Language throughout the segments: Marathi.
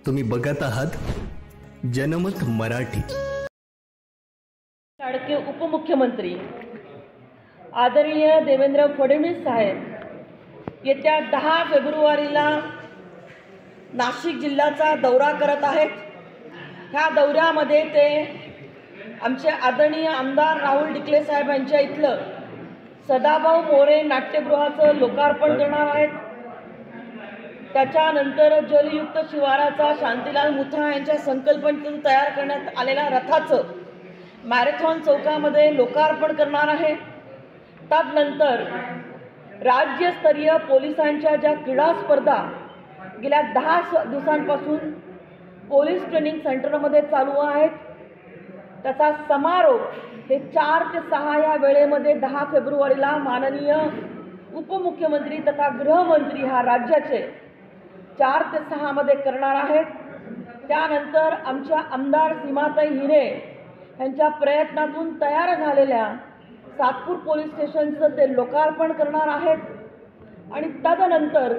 तुम्ही बघत आहात जनमत मराठी। लाडके उपमुख्यमंत्री आदरणीय देवेंद्र फडणवीस साहेब येत्या 10 फेब्रुवारीला नाशिक जिल्ह्याचा दौरा करत आहेत। ह्या दौऱ्यामध्ये ते आमचे आदरणीय आमदार राहुल डिकले साहेब यांच्या इथलं सदाभाऊ मोरे नाट्यगृहाचं लोकार्पण करणार आहेत। त्याच्यानंतर जलयुक्त शिवाराचा शांतीलाल मुथा यांच्या संकल्पनेतून तयार करण्यात आलेल्या रथाचं मॅरेथॉन चौकामध्ये लोकार्पण करणार आहे। त्यानंतर राज्यस्तरीय पोलिसांच्या ज्या क्रीडा स्पर्धा गेल्या 10 दिवसांपासून पोलीस ट्रेनिंग सेंटरमध्ये चालू आहेत, त्याचा समारोप हे 4 ते 6 या वेळेमध्ये 10 फेब्रुवारीला माननीय उपमुख्यमंत्री तथा गृहमंत्री ह्या राज्याचे 4 ते 6 मध्ये करणार आहेत। त्यानंतर आमच्या आमदार सीमाताई हिरे यांच्या प्रयत्नातून तयार झालेल्या सातपूर पोलीस स्टेशनचं ते लोकार्पण करणार आहेत। आणि तदनंतर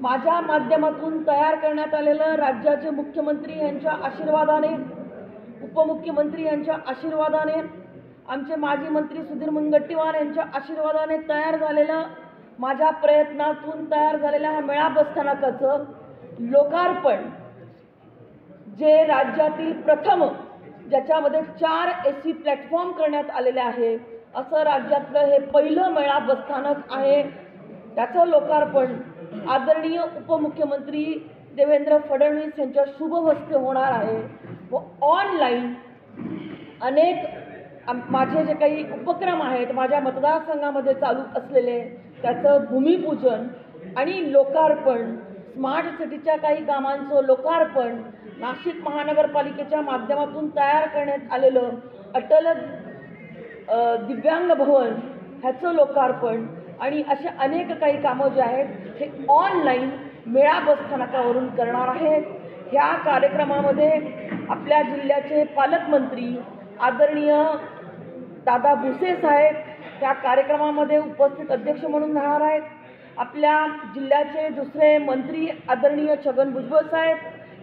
माझ्या माध्यमातून तयार करण्यात आलेलं राज्याचे मुख्यमंत्री यांच्या आशीर्वादाने, उपमुख्यमंत्री यांच्या आशीर्वादाने, आमचे माजी मंत्री सुधीर मुनगंटीवार यांच्या आशीर्वादाने तयार झालेलं, माझ्या प्रयत्नातून तयार झालेल्या ह्या मेळा बसस्थानकाचं लोकार्पण जे राज्यातील प्रथम, ज्याच्यामध्ये 4 AC प्लॅटफॉर्म करण्यात आलेले आहे, असं राज्यातलं हे पहिलं मेळा बसस्थानक आहे। त्याचं लोकार्पण आदरणीय उपमुख्यमंत्री देवेंद्र फडणवीस यांच्या शुभ हस्ते होणार आहे। व ऑनलाईन अनेक माझे जे काही उपक्रम आहेत माझ्या मतदारसंघामध्ये चालू असलेले, त्याचं भूमिपूजन आणि लोकार्पण, स्मार्ट सिटीच्या काही कामांचं लोकार्पण, नाशिक महानगरपालिकेच्या माध्यमातून तयार करण्यात आलेलं अटल दिव्यांग भवन ह्याचं लोकार्पण आणि असे अनेक काही कामं जे आहेत हे ऑनलाईन मेळा बसस्थानकावरून करणार आहेत। ह्या कार्यक्रमामध्ये आपल्या जिल्ह्याचे पालकमंत्री आदरणीय दादा भुसे साहेब त्या कार्यक्रमामध्ये उपस्थित अध्यक्ष म्हणून राहणार आहेत। आपल्या जिल्ह्याचे दुसरे मंत्री आदरणीय छगन भुजबळ साहेब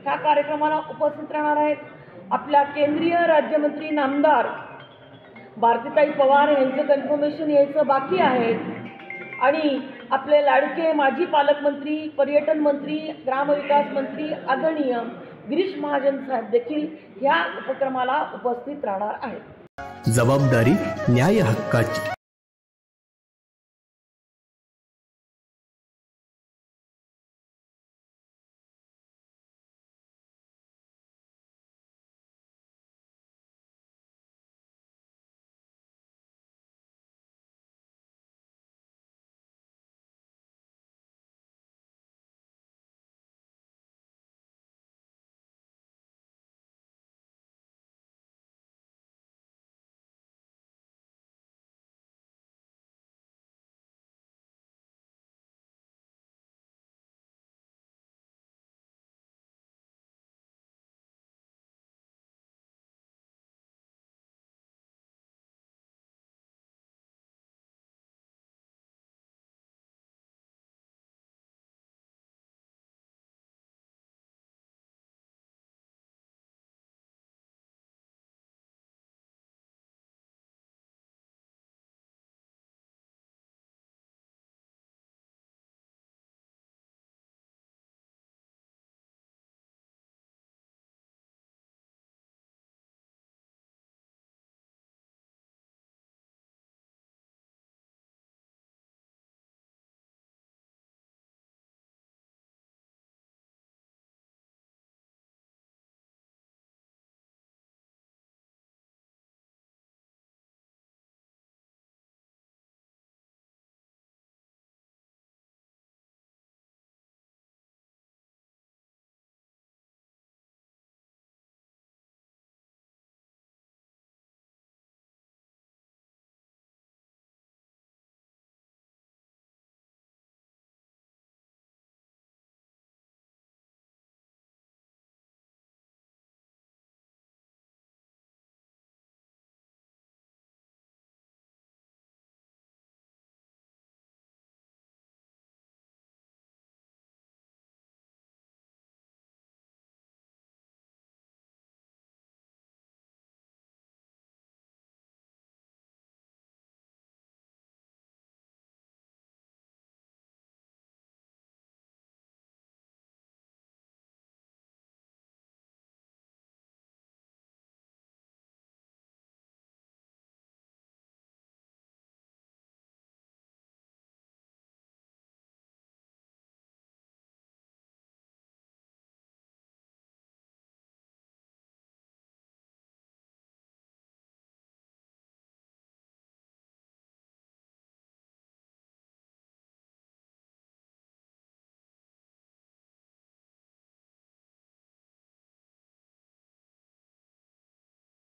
ह्या कार्यक्रमाला उपस्थित राहणार आहेत। आपल्या केंद्रीय राज्यमंत्री नामदार भारतीताई पवार यांचं कन्फर्मेशन यायचं बाकी आहे आणि आपले लाडके माजी पालकमंत्री, पर्यटन मंत्री, ग्रामविकास मंत्री आदरणीय गिरीश महाजन साहेब देखील ह्या उपक्रमाला उपस्थित राहणार आहेत। जबाबदारी न्याय हक्काची।